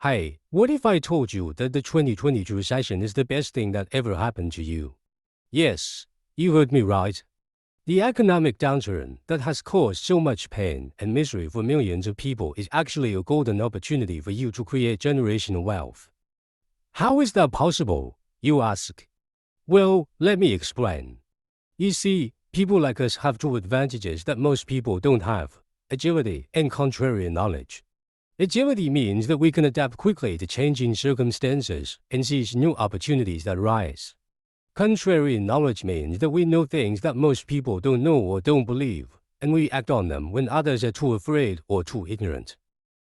Hey, what if I told you that the 2022 recession is the best thing that ever happened to you? Yes, you heard me right. The economic downturn that has caused so much pain and misery for millions of people is actually a golden opportunity for you to create generational wealth. How is that possible, you ask? Well, let me explain. You see, people like us have two advantages that most people don't have: agility and contrarian knowledge. Agility means that we can adapt quickly to changing circumstances and seize new opportunities that rise. Contrarian knowledge means that we know things that most people don't know or don't believe, and we act on them when others are too afraid or too ignorant.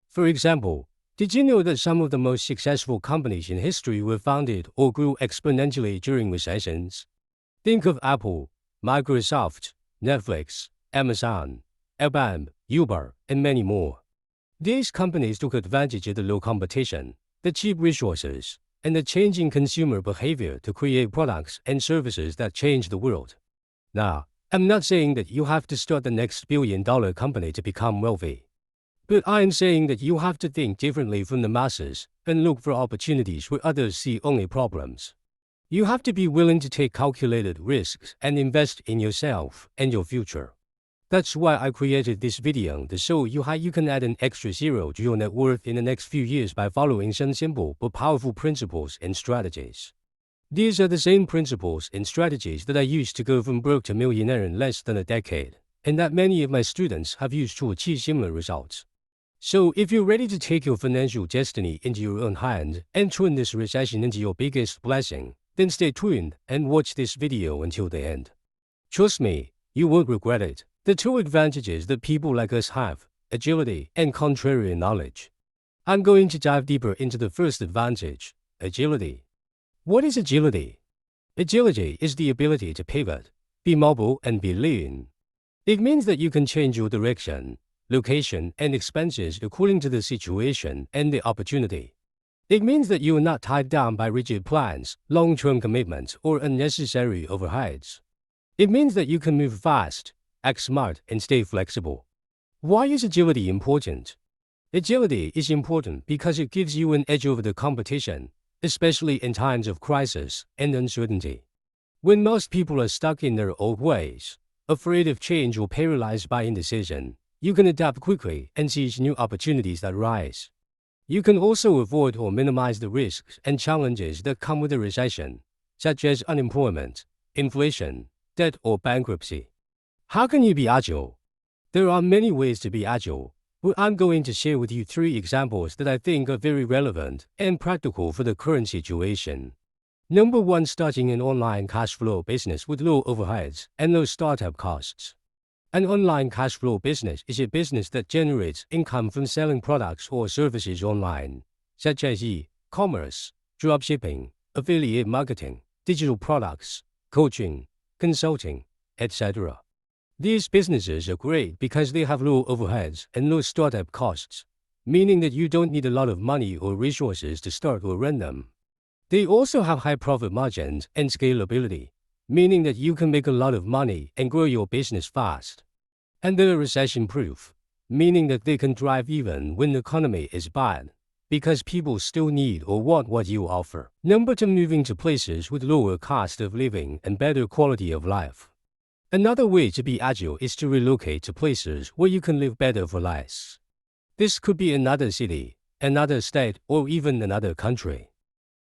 For example, did you know that some of the most successful companies in history were founded or grew exponentially during recessions? Think of Apple, Microsoft, Netflix, Amazon, Airbnb, Uber, and many more. These companies took advantage of the low competition, the cheap resources, and the changing consumer behavior to create products and services that change the world. Now, I'm not saying that you have to start the next billion-dollar company to become wealthy. But I'm saying that you have to think differently from the masses and look for opportunities where others see only problems. You have to be willing to take calculated risks and invest in yourself and your future. That's why I created this video to show you how you can add an extra zero to your net worth in the next few years by following some simple but powerful principles and strategies. These are the same principles and strategies that I used to go from broke to millionaire in less than a decade, and that many of my students have used to achieve similar results. So if you're ready to take your financial destiny into your own hands and turn this recession into your biggest blessing, then stay tuned and watch this video until the end. Trust me, you won't regret it. The two advantages that people like us have: agility and contrarian knowledge. I'm going to dive deeper into the first advantage, agility. What is agility? Agility is the ability to pivot, be mobile, and be lean. It means that you can change your direction, location, and expenses according to the situation and the opportunity. It means that you are not tied down by rigid plans, long-term commitments, or unnecessary overheads. It means that you can move fast, act smart, and stay flexible. Why is agility important? Agility is important because it gives you an edge over the competition, especially in times of crisis and uncertainty. When most people are stuck in their old ways, afraid of change or paralyzed by indecision, you can adapt quickly and seize new opportunities that rise. You can also avoid or minimize the risks and challenges that come with a recession, such as unemployment, inflation, debt, or bankruptcy. How can you be agile? There are many ways to be agile, but I'm going to share with you 3 examples that I think are very relevant and practical for the current situation. Number 1, starting an online cash flow business with low overheads and low startup costs. An online cash flow business is a business that generates income from selling products or services online, such as e-commerce, dropshipping, affiliate marketing, digital products, coaching, consulting, etc. These businesses are great because they have low overheads and low startup costs, meaning that you don't need a lot of money or resources to start or run them. They also have high profit margins and scalability, meaning that you can make a lot of money and grow your business fast. And they're recession-proof, meaning that they can thrive even when the economy is bad, because people still need or want what you offer. Number 2, moving to places with lower cost of living and better quality of life. Another way to be agile is to relocate to places where you can live better for less. This could be another city, another state, or even another country.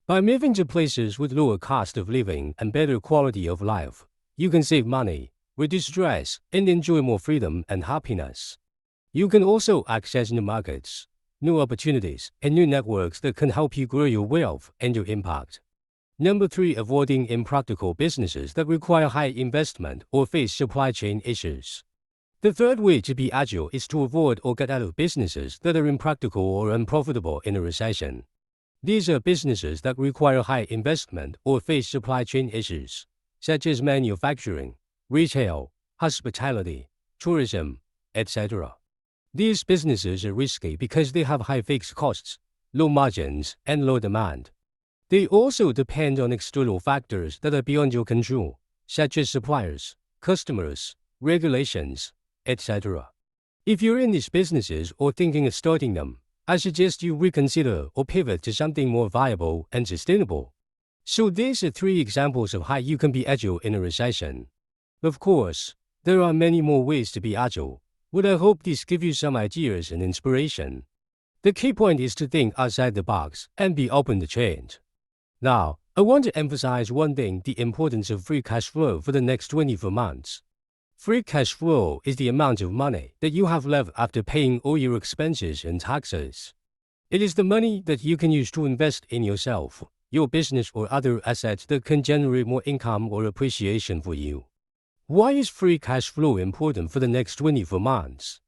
By moving to places with lower cost of living and better quality of life, you can save money, reduce stress, and enjoy more freedom and happiness. You can also access new markets, new opportunities, and new networks that can help you grow your wealth and your impact. Number 3, avoiding impractical businesses that require high investment or face supply chain issues. The third way to be agile is to avoid or get out of businesses that are impractical or unprofitable in a recession. These are businesses that require high investment or face supply chain issues, such as manufacturing, retail, hospitality, tourism, etc. These businesses are risky because they have high fixed costs, low margins, and low demand. They also depend on external factors that are beyond your control, such as suppliers, customers, regulations, etc. If you're in these businesses or thinking of starting them, I suggest you reconsider or pivot to something more viable and sustainable. So these are 3 examples of how you can be agile in a recession. Of course, there are many more ways to be agile, but I hope these give you some ideas and inspiration. The key point is to think outside the box and be open to change. Now, I want to emphasize one thing: the importance of free cash flow for the next 24 months. Free cash flow is the amount of money that you have left after paying all your expenses and taxes. It is the money that you can use to invest in yourself, your business, or other assets that can generate more income or appreciation for you. Why is free cash flow important for the next 24 months?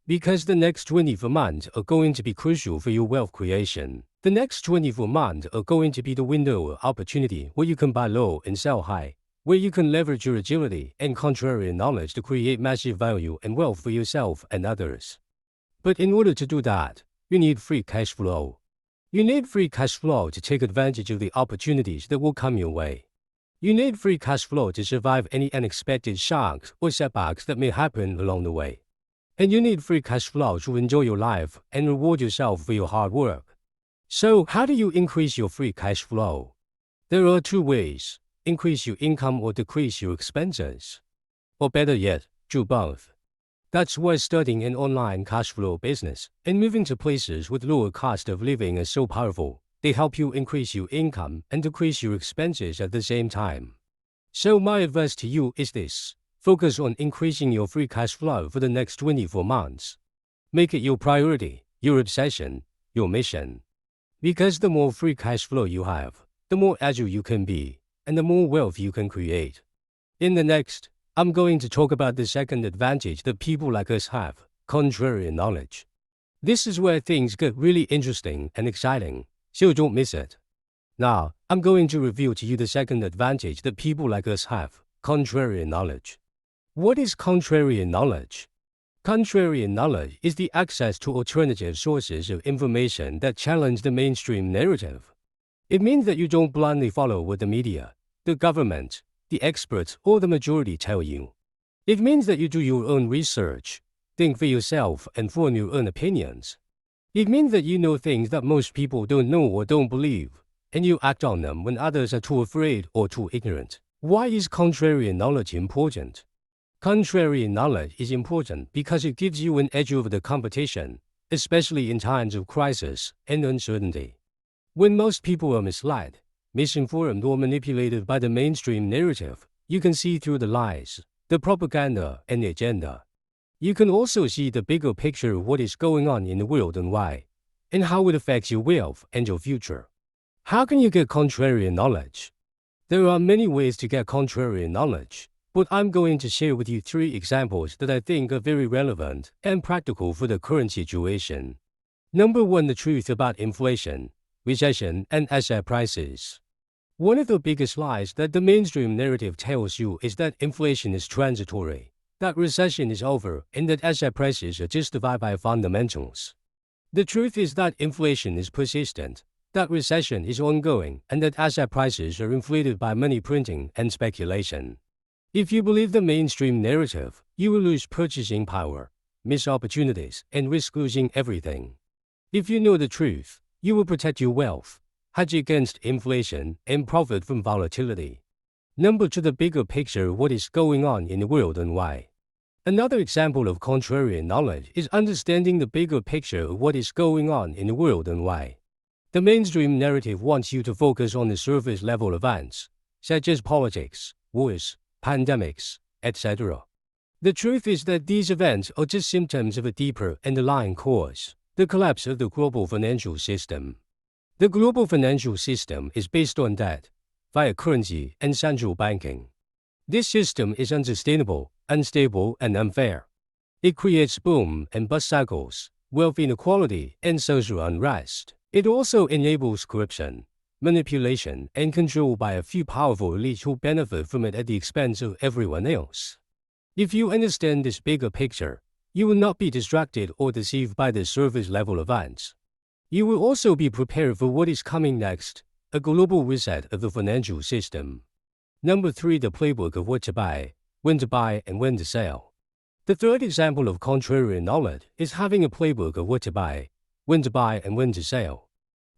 Because the next 24 months are going to be crucial for your wealth creation. The next 24 months are going to be the window of opportunity where you can buy low and sell high, where you can leverage your agility and contrarian knowledge to create massive value and wealth for yourself and others. But in order to do that, you need free cash flow. You need free cash flow to take advantage of the opportunities that will come your way. You need free cash flow to survive any unexpected shocks or setbacks that may happen along the way. And you need free cash flow to enjoy your life and reward yourself for your hard work. So, how do you increase your free cash flow? There are 2 ways: increase your income or decrease your expenses. Or better yet, do both. That's why studying an online cash flow business and moving to places with lower cost of living is so powerful. They help you increase your income and decrease your expenses at the same time. So my advice to you is this: focus on increasing your free cash flow for the next 24 months. Make it your priority, your obsession, your mission. Because the more free cash flow you have, the more agile you can be, and the more wealth you can create. In the next, I'm going to talk about the second advantage that people like us have: contrarian knowledge. This is where things get really interesting and exciting, so don't miss it. Now, I'm going to reveal to you the second advantage that people like us have: contrarian knowledge. What is contrarian knowledge? Contrarian knowledge is the access to alternative sources of information that challenge the mainstream narrative. It means that you don't blindly follow what the media, the government, the experts, or the majority tell you. It means that you do your own research, think for yourself, and form your own opinions. It means that you know things that most people don't know or don't believe, and you act on them when others are too afraid or too ignorant. Why is contrarian knowledge important? Contrarian knowledge is important because it gives you an edge over the competition, especially in times of crisis and uncertainty. When most people are misled, misinformed, or manipulated by the mainstream narrative, you can see through the lies, the propaganda, and the agenda. You can also see the bigger picture of what is going on in the world and why, and how it affects your wealth and your future. How can you get contrarian knowledge? There are many ways to get contrarian knowledge, but I'm going to share with you 3 examples that I think are very relevant and practical for the current situation. Number 1, the truth about inflation, recession, and asset prices. One of the biggest lies that the mainstream narrative tells you is that inflation is transitory, that recession is over, and that asset prices are justified by fundamentals. The truth is that inflation is persistent, that recession is ongoing, and that asset prices are inflated by money printing and speculation. If you believe the mainstream narrative, you will lose purchasing power, miss opportunities, and risk losing everything. If you know the truth, you will protect your wealth, hedge against inflation, and profit from volatility. Number 2, the bigger picture of what is going on in the world and why. Another example of contrarian knowledge is understanding the bigger picture of what is going on in the world and why. The mainstream narrative wants you to focus on the surface level events, such as politics, wars, pandemics, etc. The truth is that these events are just symptoms of a deeper underlying cause: the collapse of the global financial system. The global financial system is based on debt, fiat currency, and central banking. This system is unsustainable, unstable, and unfair. It creates boom and bust cycles, wealth inequality, and social unrest. It also enables corruption, manipulation, and control by a few powerful elites who benefit from it at the expense of everyone else. If you understand this bigger picture, you will not be distracted or deceived by the surface-level events. You will also be prepared for what is coming next: a global reset of the financial system. Number 3, the playbook of what to buy, when to buy, and when to sell. The third example of contrarian knowledge is having a playbook of what to buy, when to buy and when to sell.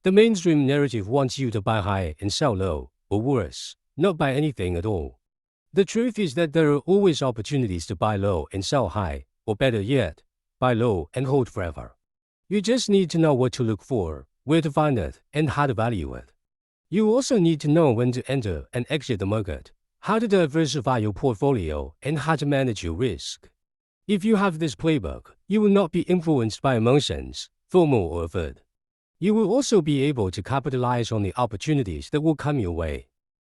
The mainstream narrative wants you to buy high and sell low, or worse, not buy anything at all. The truth is that there are always opportunities to buy low and sell high, or better yet, buy low and hold forever. You just need to know what to look for, where to find it, and how to value it. You also need to know when to enter and exit the market, how to diversify your portfolio, and how to manage your risk. If you have this playbook, you will not be influenced by emotions, FOMO or FUD. You will also be able to capitalize on the opportunities that will come your way.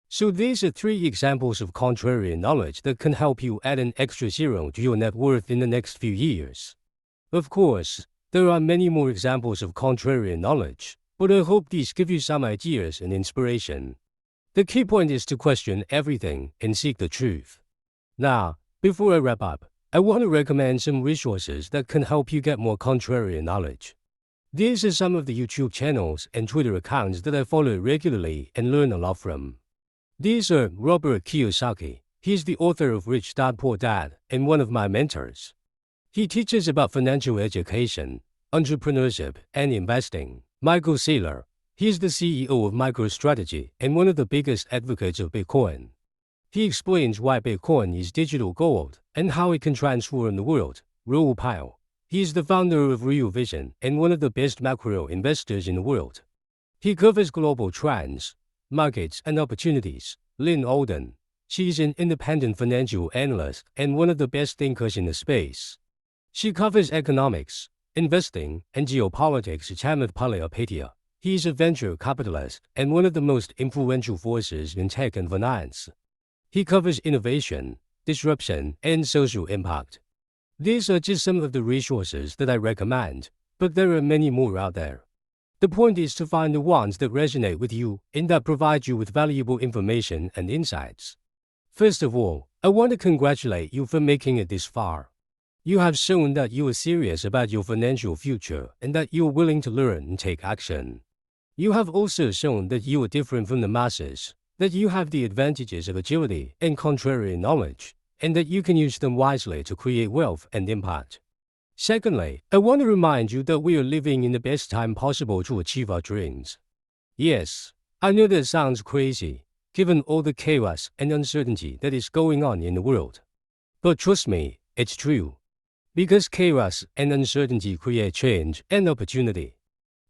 So these are 3 examples of contrarian knowledge that can help you add an extra zero to your net worth in the next few years. Of course, there are many more examples of contrarian knowledge, but I hope these give you some ideas and inspiration. The key point is to question everything and seek the truth. Now, before I wrap up, I want to recommend some resources that can help you get more contrarian knowledge. These are some of the YouTube channels and Twitter accounts that I follow regularly and learn a lot from. These are Robert Kiyosaki. He's the author of Rich Dad Poor Dad and one of my mentors. He teaches about financial education, entrepreneurship, and investing. Michael Saylor. He's the CEO of MicroStrategy and one of the biggest advocates of Bitcoin. He explains why Bitcoin is digital gold and how it can transform the world. Raoul Pal. He is the founder of Real Vision and one of the best macro investors in the world. He covers global trends, markets, and opportunities. Lynn Alden. She is an independent financial analyst and one of the best thinkers in the space. She covers economics, investing, and geopolitics. Chamath Palihapitiya. He is a venture capitalist and one of the most influential forces in tech and finance. He covers innovation, disruption, and social impact. These are just some of the resources that I recommend, but there are many more out there. The point is to find the ones that resonate with you and that provide you with valuable information and insights. First of all, I want to congratulate you for making it this far. You have shown that you are serious about your financial future and that you are willing to learn and take action. You have also shown that you are different from the masses, that you have the advantages of agility and contrarian knowledge, and that you can use them wisely to create wealth and impact. Secondly, I want to remind you that we are living in the best time possible to achieve our dreams. Yes, I know that sounds crazy, given all the chaos and uncertainty that is going on in the world. But trust me, it's true. Because chaos and uncertainty create change and opportunity.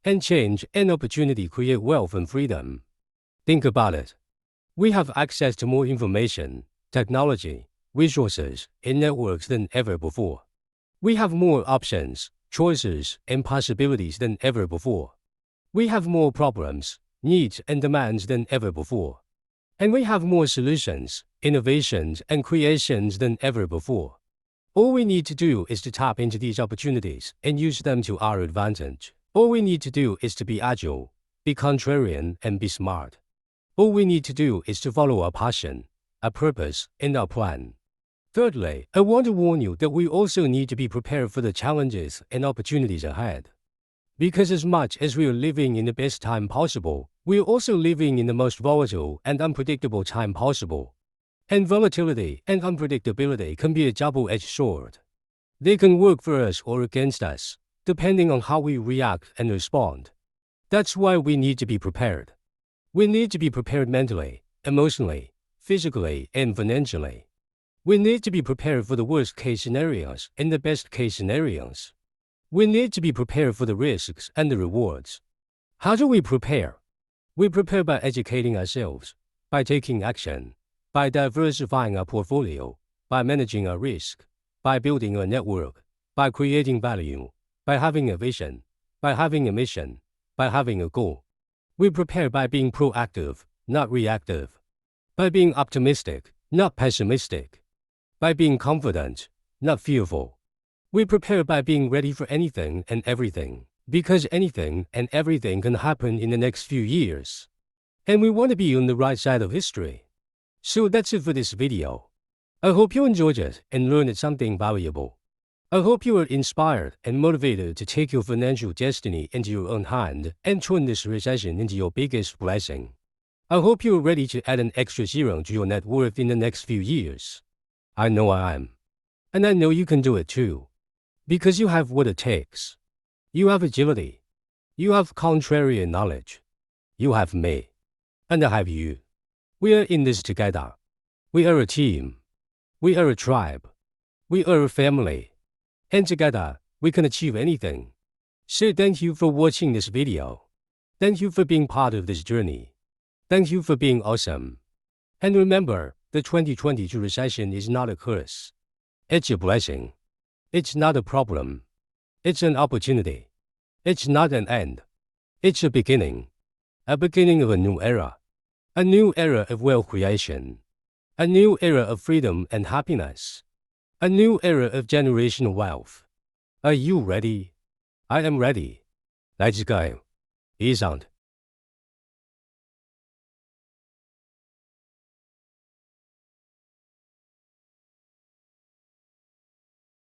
And change and opportunity create wealth and freedom. Think about it. We have access to more information, technology, resources, and networks than ever before. We have more options, choices, and possibilities than ever before. We have more problems, needs, and demands than ever before. And we have more solutions, innovations, and creations than ever before. All we need to do is to tap into these opportunities and use them to our advantage. All we need to do is to be agile, be contrarian, and be smart. All we need to do is to follow our passion, our purpose, and our plan. Thirdly, I want to warn you that we also need to be prepared for the challenges and opportunities ahead. Because as much as we are living in the best time possible, we are also living in the most volatile and unpredictable time possible. And volatility and unpredictability can be a double-edged sword. They can work for us or against us, depending on how we react and respond. That's why we need to be prepared. We need to be prepared mentally, emotionally, physically, and financially. We need to be prepared for the worst-case scenarios and the best-case scenarios. We need to be prepared for the risks and the rewards. How do we prepare? We prepare by educating ourselves, by taking action, by diversifying our portfolio, by managing our risk, by building a network, by creating value, by having a vision, by having a mission, by having a goal. We prepare by being proactive, not reactive, by being optimistic, not pessimistic, by being confident, not fearful. We prepare by being ready for anything and everything, because anything and everything can happen in the next few years. And we want to be on the right side of history. So that's it for this video. I hope you enjoyed it and learned something valuable. I hope you are inspired and motivated to take your financial destiny into your own hand and turn this recession into your biggest blessing. I hope you are ready to add an extra zero to your net worth in the next few years. I know I am. And I know you can do it too. Because you have what it takes. You have agility, You have contrarian knowledge. You have me. And I have you. We are in this together. We are a team. We are a tribe. We are a family. And together, we can achieve anything. So thank you for watching this video. Thank you for being part of this journey. Thank you for being awesome. And remember, the 2022 recession is not a curse. It's a blessing. It's not a problem. It's an opportunity. It's not an end. It's a beginning of a new era. A new era of wealth creation. A new era of freedom and happiness. A new era of generational wealth. Are you ready? I am ready. Let's go. Peace out.